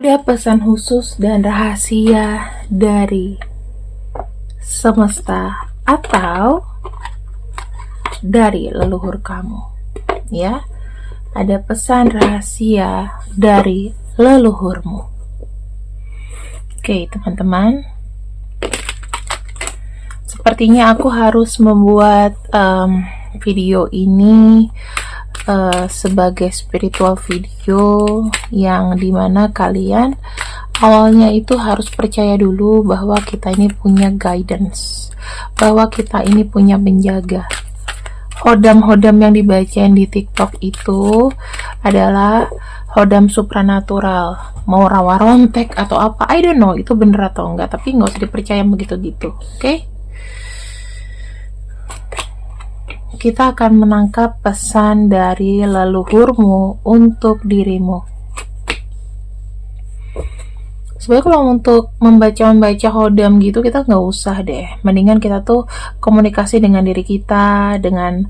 Ada pesan khusus dan rahasia dari semesta atau dari leluhur kamu, ya. Ada pesan rahasia dari leluhurmu. Oke, teman-teman. Sepertinya aku harus membuat video ini sebagai spiritual video yang dimana kalian awalnya itu harus percaya dulu bahwa kita ini punya guidance, bahwa kita ini punya penjaga. Hodam-hodam yang dibacain di TikTok itu adalah hodam supranatural, mau rawa rontek atau apa, I don't know itu bener atau enggak, tapi nggak usah dipercaya begitu-gitu. Oke? Kita akan menangkap pesan dari leluhurmu untuk dirimu. Sebenarnya kalau untuk membaca hodam gitu kita nggak usah deh. Mendingan kita tuh komunikasi dengan diri kita, dengan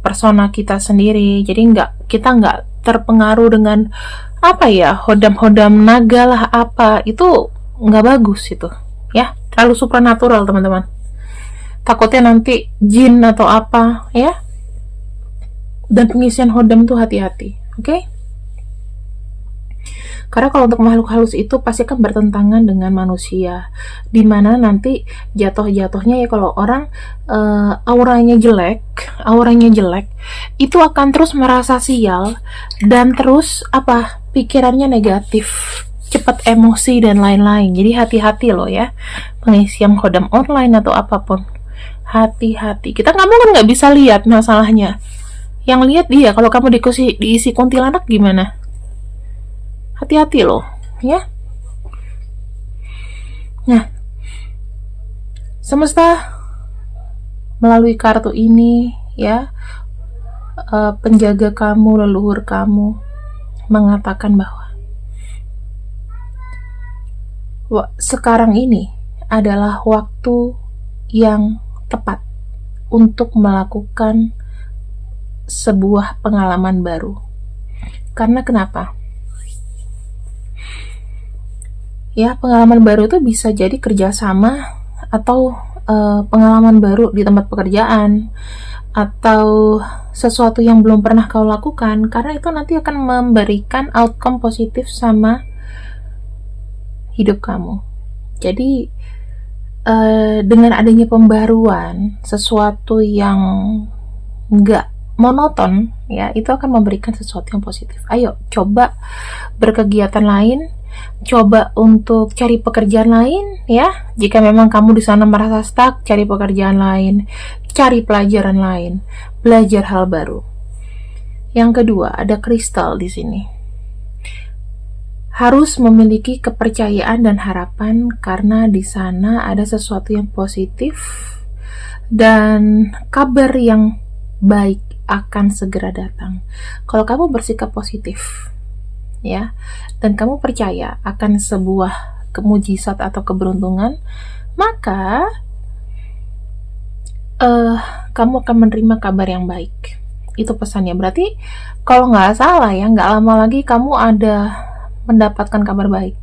persona kita sendiri. Jadi kita nggak terpengaruh dengan apa ya, hodam-hodam naga lah apa, itu nggak bagus itu, ya. Terlalu supranatural teman-teman. Takutnya nanti jin atau apa, ya. Dan pengisian hodam tuh hati-hati, oke? Karena kalau untuk makhluk halus itu pasti kan bertentangan dengan manusia, dimana nanti jatuhnya ya kalau orang auranya jelek, itu akan terus merasa sial dan terus pikirannya negatif, cepat emosi dan lain-lain. Jadi hati-hati loh ya, pengisian hodam online atau apapun. Hati-hati, kita nggak bisa lihat masalahnya, yang lihat dia. Kalau kamu diisi kuntilanak gimana? Hati-hati loh ya. Nah, semesta melalui kartu ini ya, penjaga kamu, leluhur kamu mengatakan bahwa sekarang ini adalah waktu yang tepat untuk melakukan sebuah pengalaman baru. Karena kenapa? Ya, pengalaman baru itu bisa jadi kerjasama atau pengalaman baru di tempat pekerjaan atau sesuatu yang belum pernah kau lakukan, karena itu nanti akan memberikan outcome positif sama hidup kamu. Jadi dengan adanya pembaruan, sesuatu yang nggak monoton ya, itu akan memberikan sesuatu yang positif. Ayo coba berkegiatan lain, coba untuk cari pekerjaan lain ya. Jika memang kamu di sana merasa stuck, cari pekerjaan lain, cari pelajaran lain, belajar hal baru. Yang kedua, ada kristal di sini. Harus memiliki kepercayaan dan harapan karena di sana ada sesuatu yang positif dan kabar yang baik akan segera datang. Kalau kamu bersikap positif ya, dan kamu percaya akan sebuah kemujizat atau keberuntungan, maka kamu akan menerima kabar yang baik. Itu pesannya. Berarti kalau nggak salah ya, nggak lama lagi kamu ada mendapatkan kabar baik.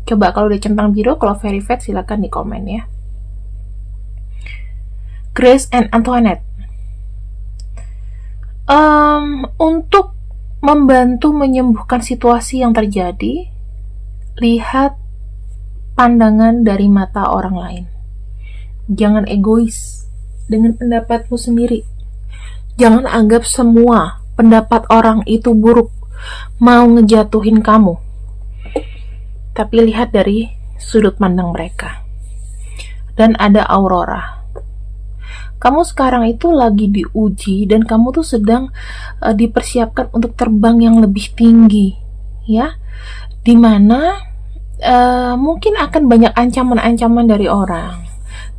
Coba kalau udah centang biru, kalau verified silakan di komen ya. Grace and Antoinette. Untuk membantu menyembuhkan situasi yang terjadi, lihat pandangan dari mata orang lain. Jangan egois dengan pendapatmu sendiri. Jangan anggap semua pendapat orang itu buruk, mau ngejatuhin kamu. Tapi lihat dari sudut pandang mereka. Dan ada aurora. Kamu sekarang itu lagi diuji dan kamu tuh sedang dipersiapkan untuk terbang yang lebih tinggi, ya. Dimana mungkin akan banyak ancaman-ancaman dari orang,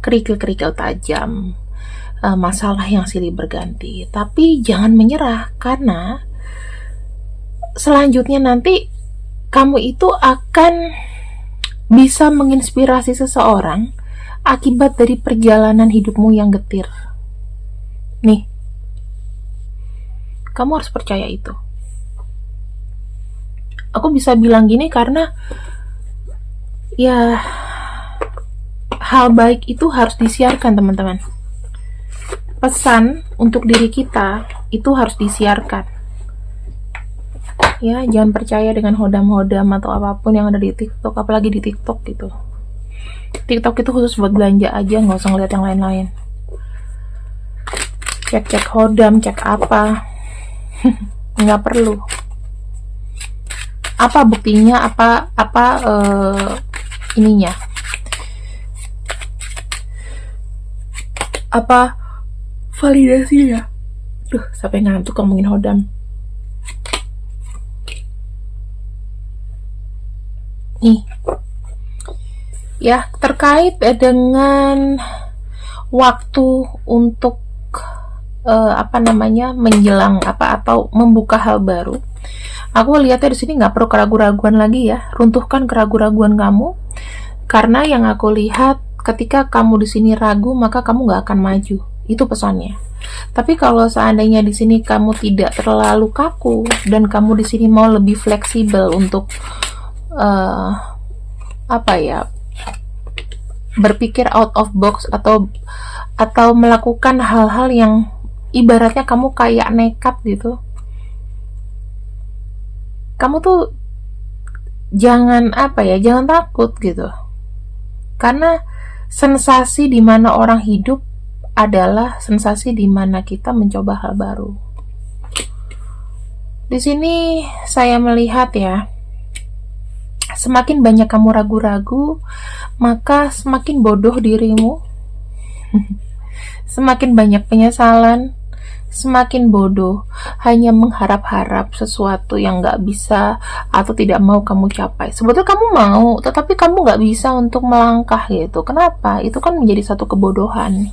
kerikil-kerikil tajam, masalah yang silih berganti. Tapi jangan menyerah, karena selanjutnya nanti kamu itu akan bisa menginspirasi seseorang akibat dari perjalanan hidupmu yang getir. Nih, kamu harus percaya itu. Aku bisa bilang gini karena ya hal baik itu harus disiarkan, teman-teman. Pesan untuk diri kita itu harus disiarkan. Ya, jangan percaya dengan hodam-hodam atau apapun yang ada di TikTok, apalagi di TikTok gitu. TikTok itu khusus buat belanja aja, nggak usah ngeliat yang lain-lain. Cek-cek hodam, cek apa. Nggak perlu. Apa buktinya, ininya, apa validasinya. Sampai ngantuk ngomongin hodam. Nih ya, terkait dengan waktu untuk menjelang atau membuka hal baru. Aku lihatnya di sini nggak perlu keraguan-raguan lagi ya. Runtuhkan keraguan-raguan kamu, karena yang aku lihat ketika kamu di sini ragu, maka kamu nggak akan maju. Itu pesannya. Tapi kalau seandainya di sini kamu tidak terlalu kaku dan kamu di sini mau lebih fleksibel untuk berpikir out of box atau melakukan hal-hal yang ibaratnya kamu kayak nekat gitu. Kamu tuh jangan takut gitu. Karena sensasi di mana orang hidup adalah sensasi di mana kita mencoba hal baru. Di sini saya melihat ya, semakin banyak kamu ragu-ragu, maka semakin bodoh dirimu. Semakin banyak penyesalan, semakin bodoh, hanya mengharap-harap sesuatu yang gak bisa atau tidak mau kamu capai. Sebetulnya kamu mau, tetapi kamu gak bisa untuk melangkah gitu. Kenapa? Itu kan menjadi satu kebodohan.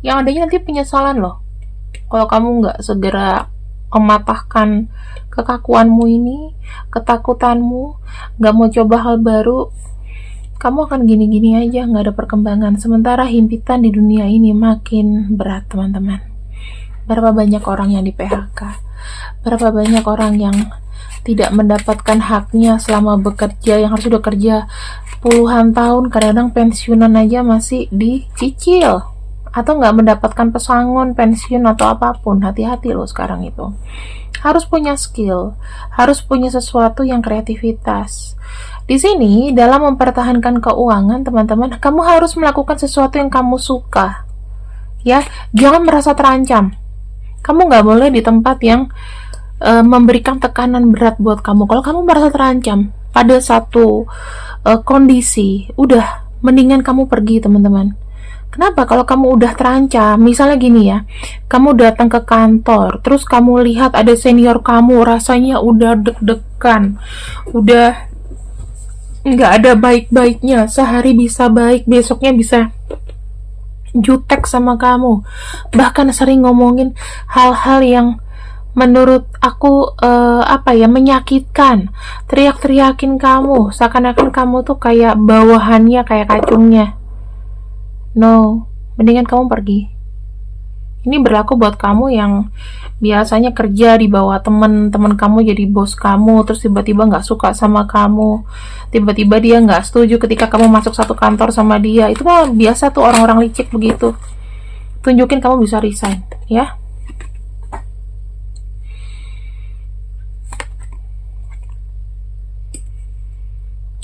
Yang adanya nanti penyesalan loh. Kalau kamu gak segera mematahkan kekakuanmu ini, ketakutanmu, gak mau coba hal baru, kamu akan gini-gini aja, gak ada perkembangan. Sementara himpitan di dunia ini makin berat, teman-teman. Berapa banyak orang yang di PHK, berapa banyak orang yang tidak mendapatkan haknya selama bekerja, yang harus sudah kerja puluhan tahun, kadang-kadang pensiunan aja masih dicicil, atau nggak mendapatkan pesangon pensiun atau apapun. Hati-hati loh sekarang itu. Harus punya skill, harus punya sesuatu yang kreativitas. Di sini dalam mempertahankan keuangan, teman-teman, kamu harus melakukan sesuatu yang kamu suka. Ya, jangan merasa terancam. Kamu nggak boleh di tempat yang memberikan tekanan berat buat kamu. Kalau kamu merasa terancam pada satu kondisi, udah mendingan kamu pergi, teman-teman. Kenapa? Kalau kamu udah terancam, misalnya gini ya, kamu datang ke kantor, terus kamu lihat ada senior kamu, rasanya udah deg-degan, udah nggak ada baik-baiknya, sehari bisa baik, besoknya bisa jutek sama kamu, bahkan sering ngomongin hal-hal yang menurut aku menyakitkan, teriak-teriakin kamu, seakan-akan kamu tuh kayak bawahannya, kayak kacungnya. No, mendingan kamu pergi. Ini berlaku buat kamu yang biasanya kerja di bawah teman-teman kamu, jadi bos kamu, terus tiba-tiba nggak suka sama kamu, tiba-tiba dia nggak setuju ketika kamu masuk satu kantor sama dia. Itu mah biasa tuh, orang-orang licik begitu. Tunjukin kamu bisa resign, ya.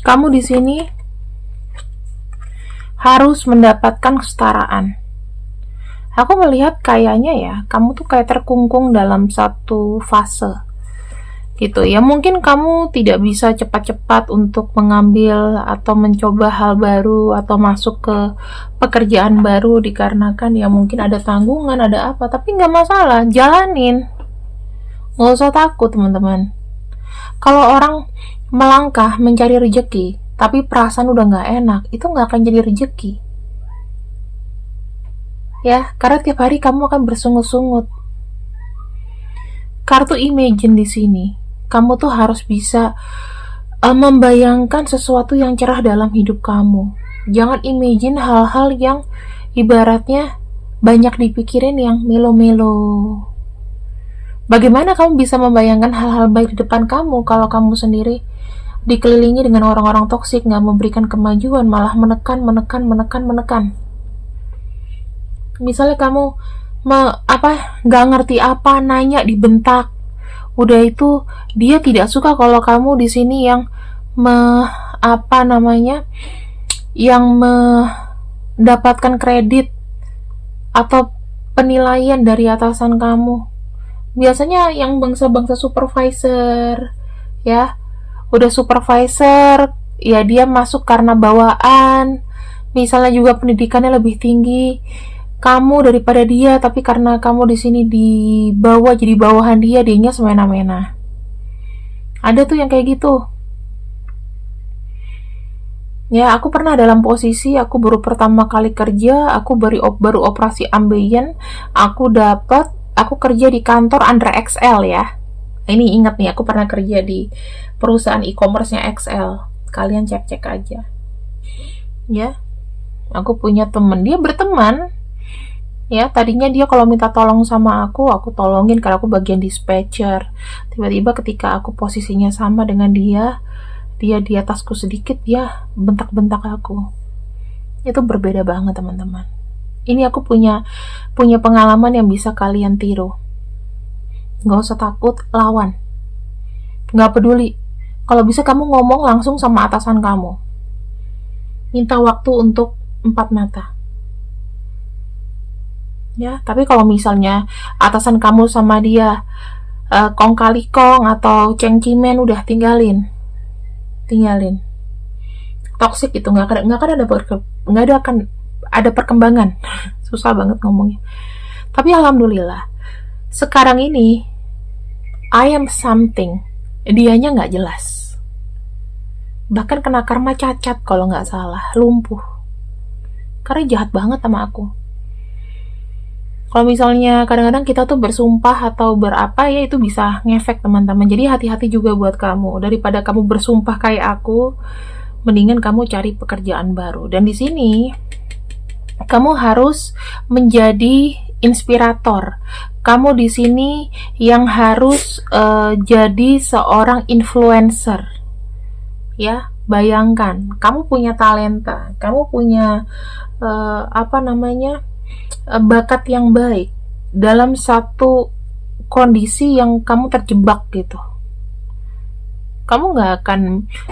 Kamu di sini harus mendapatkan kesetaraan. Aku melihat kayaknya ya, kamu tuh kayak terkungkung dalam satu fase gitu ya. Mungkin kamu tidak bisa cepat-cepat untuk mengambil atau mencoba hal baru atau masuk ke pekerjaan baru dikarenakan ya mungkin ada tanggungan, ada apa. Tapi nggak masalah, jalanin. Nggak usah takut, teman-teman. Kalau orang melangkah mencari rezeki tapi perasaan udah nggak enak, itu nggak akan jadi rezeki. Ya, karena tiap hari kamu akan bersungut-sungut. Kartu imagine di sini, kamu tuh harus bisa membayangkan sesuatu yang cerah dalam hidup kamu. Jangan imagine hal-hal yang ibaratnya banyak dipikirin yang melo-melo. Bagaimana kamu bisa membayangkan hal-hal baik di depan kamu kalau kamu sendiri dikelilingi dengan orang-orang toksik, nggak memberikan kemajuan, malah menekan, menekan, menekan, menekan. Misalnya kamu nggak ngerti apa, nanya dibentak. Udah itu dia tidak suka kalau kamu di sini yang yang mendapatkan kredit atau penilaian dari atasan kamu. Biasanya yang bangsa-bangsa supervisor, ya, udah supervisor, ya dia masuk karena bawaan, misalnya juga pendidikannya lebih tinggi kamu daripada dia, tapi karena kamu di sini dibawa jadi bawahan dia, dianya semena-mena. Ada tuh yang kayak gitu. Ya, aku pernah dalam posisi aku baru pertama kali kerja, aku baru operasi ambeien, aku kerja di kantor Andra XL ya. Ini ingat nih, aku pernah kerja di perusahaan e-commerce-nya XL. Kalian cek-cek aja. Ya, aku punya temen, dia berteman. Ya, tadinya dia kalau minta tolong sama aku tolongin karena aku bagian dispatcher. Tiba-tiba ketika aku posisinya sama dengan dia di atasku sedikit, dia bentak-bentak aku. Itu berbeda banget, teman-teman. Ini aku punya pengalaman yang bisa kalian tiru. Gak usah takut, lawan. Gak peduli. Kalau bisa kamu ngomong langsung sama atasan kamu. Minta waktu untuk 4 mata. Ya, tapi kalau misalnya atasan kamu sama dia kong kali kong atau cengcimen, udah tinggalin. Toxic itu nggak akan ada perkembangan. Susah banget ngomongnya. Tapi alhamdulillah sekarang ini I am something, dianya nggak jelas, bahkan kena karma cacat kalau nggak salah, lumpuh karena jahat banget sama aku. Kalau misalnya kadang-kadang kita tuh bersumpah atau berapa ya, itu bisa ngefek teman-teman. Jadi hati-hati juga buat kamu. Daripada kamu bersumpah kayak aku, mendingan kamu cari pekerjaan baru. Dan di sini kamu harus menjadi inspirator. Kamu di sini yang harus jadi seorang influencer. Ya, bayangkan kamu punya talenta, kamu punya bakat yang baik dalam satu kondisi yang kamu terjebak gitu. Kamu nggak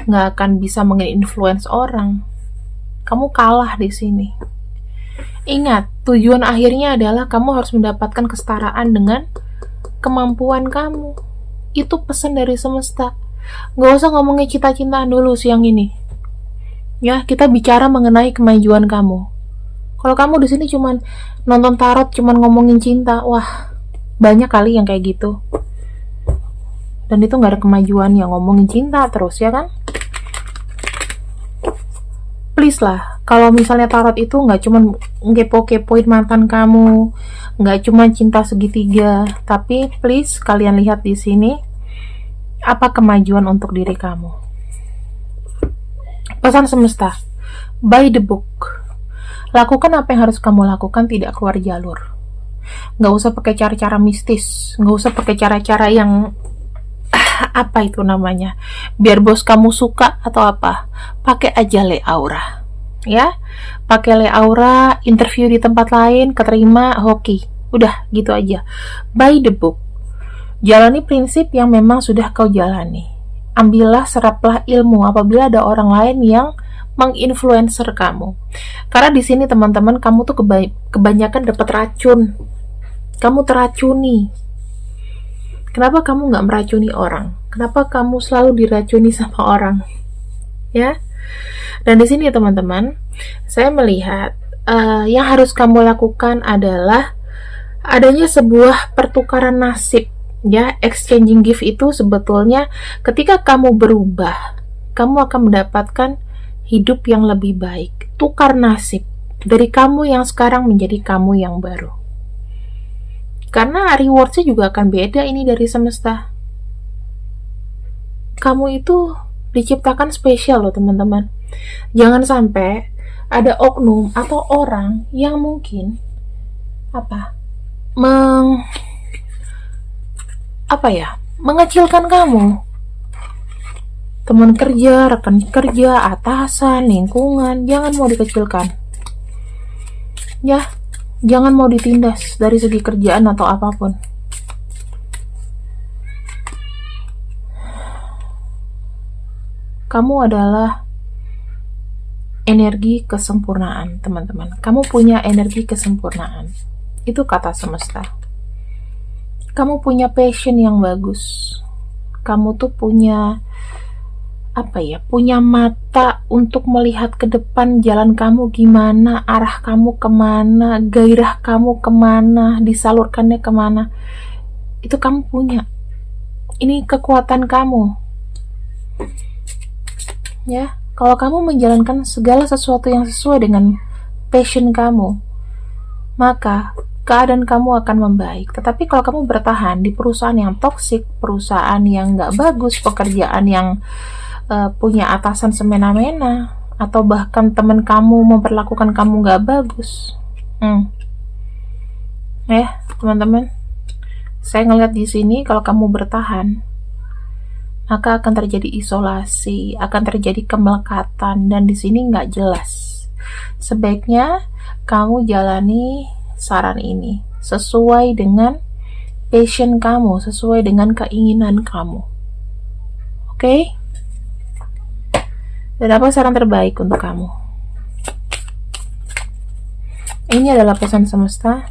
akan bisa menginfluence orang. Kamu kalah di sini. Ingat, tujuan akhirnya adalah kamu harus mendapatkan kesetaraan dengan kemampuan kamu. Itu pesan dari semesta. Nggak usah ngomongin cita-citaan dulu siang ini. Ya, kita bicara mengenai kemajuan kamu. Kalau kamu di sini cuman nonton tarot, cuman ngomongin cinta, wah, banyak kali yang kayak gitu. Dan itu nggak ada kemajuan, yang ngomongin cinta terus, ya kan? Please lah, kalau misalnya tarot itu nggak cuman ngepo-kepoin mantan kamu, nggak cuman cinta segitiga, tapi please kalian lihat di sini apa kemajuan untuk diri kamu. Pesan semesta, by the book. Lakukan apa yang harus kamu lakukan, tidak keluar jalur. Nggak usah pakai cara-cara mistis, nggak usah pakai cara-cara yang apa itu namanya, biar bos kamu suka atau apa. Pakai aja Le Aura, ya. Pakai Le Aura, interview di tempat lain, keterima, hoki. Udah gitu aja. By the book. Jalani prinsip yang memang sudah kau jalani. Ambillah, seraplah ilmu apabila ada orang lain yang menginfluencer kamu. Karena di sini teman-teman, kamu tuh kebanyakan dapat racun. Kamu teracuni. Kenapa kamu nggak meracuni orang? Kenapa kamu selalu diracuni sama orang? Ya. Dan di sini teman-teman, saya melihat yang harus kamu lakukan adalah adanya sebuah pertukaran nasib. Ya, exchanging gift itu sebetulnya ketika kamu berubah, kamu akan mendapatkan hidup yang lebih baik. Tukar nasib dari kamu yang sekarang menjadi kamu yang baru. Karena rewardsnya juga akan beda ini dari semesta. Kamu itu diciptakan spesial loh teman-teman. Jangan sampai ada oknum atau orang yang mungkin apa ya, mengecilkan kamu. Teman kerja, rekan kerja, atasan, lingkungan, jangan mau dikecilkan. Ya, jangan mau ditindas dari segi kerjaan atau apapun. Kamu adalah energi kesempurnaan, teman-teman. Kamu punya energi kesempurnaan. Itu kata semesta. Kamu punya passion yang bagus. Kamu tuh punya punya mata untuk melihat ke depan, jalan kamu gimana, arah kamu kemana, gairah kamu kemana, disalurkannya kemana. Itu kamu punya. Ini kekuatan kamu. Ya, kalau kamu menjalankan segala sesuatu yang sesuai dengan passion kamu, maka keadaan kamu akan membaik. Tetapi kalau kamu bertahan di perusahaan yang toksik, perusahaan yang gak bagus, pekerjaan yang punya atasan semena-mena, atau bahkan teman kamu memperlakukan kamu gak bagus, ya teman-teman, saya ngeliat di sini kalau kamu bertahan, maka akan terjadi isolasi, akan terjadi kemelekatan, dan di sini nggak jelas. Sebaiknya kamu jalani saran ini sesuai dengan passion kamu, sesuai dengan keinginan kamu. Oke? Dan apa saran terbaik untuk kamu? Ini adalah pesan semesta.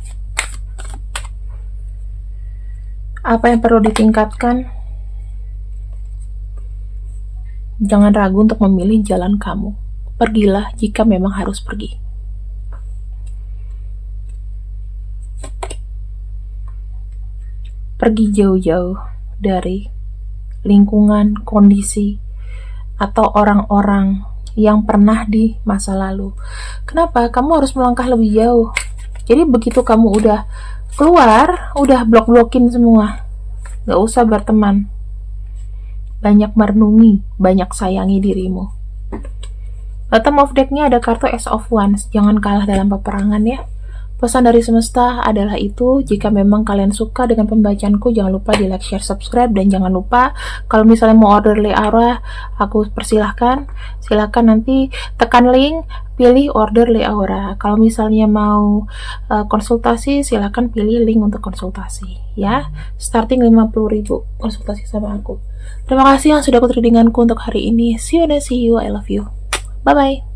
Apa yang perlu ditingkatkan? Jangan ragu untuk memilih jalan kamu. Pergilah jika memang harus pergi. Pergi jauh-jauh dari lingkungan, kondisi, atau orang-orang yang pernah di masa lalu. Kenapa? Kamu harus melangkah lebih jauh. Jadi begitu kamu udah keluar, udah blok-blokin semua, gak usah berteman. Banyak merenungi, banyak sayangi dirimu. Bottom of deck-nya ada kartu Ace of Wands. Jangan kalah dalam peperangan ya. Pesan dari semesta adalah itu. Jika memang kalian suka dengan pembacaanku, jangan lupa di like, share, subscribe, dan jangan lupa kalau misalnya mau order Le Aura, aku persilahkan. Silahkan nanti tekan link, pilih order Le Aura. Kalau misalnya mau konsultasi, silahkan pilih link untuk konsultasi ya. Starting 50.000 konsultasi sama aku. Terima kasih yang sudah ikut readinganku untuk hari ini. See you, I love you. Bye bye.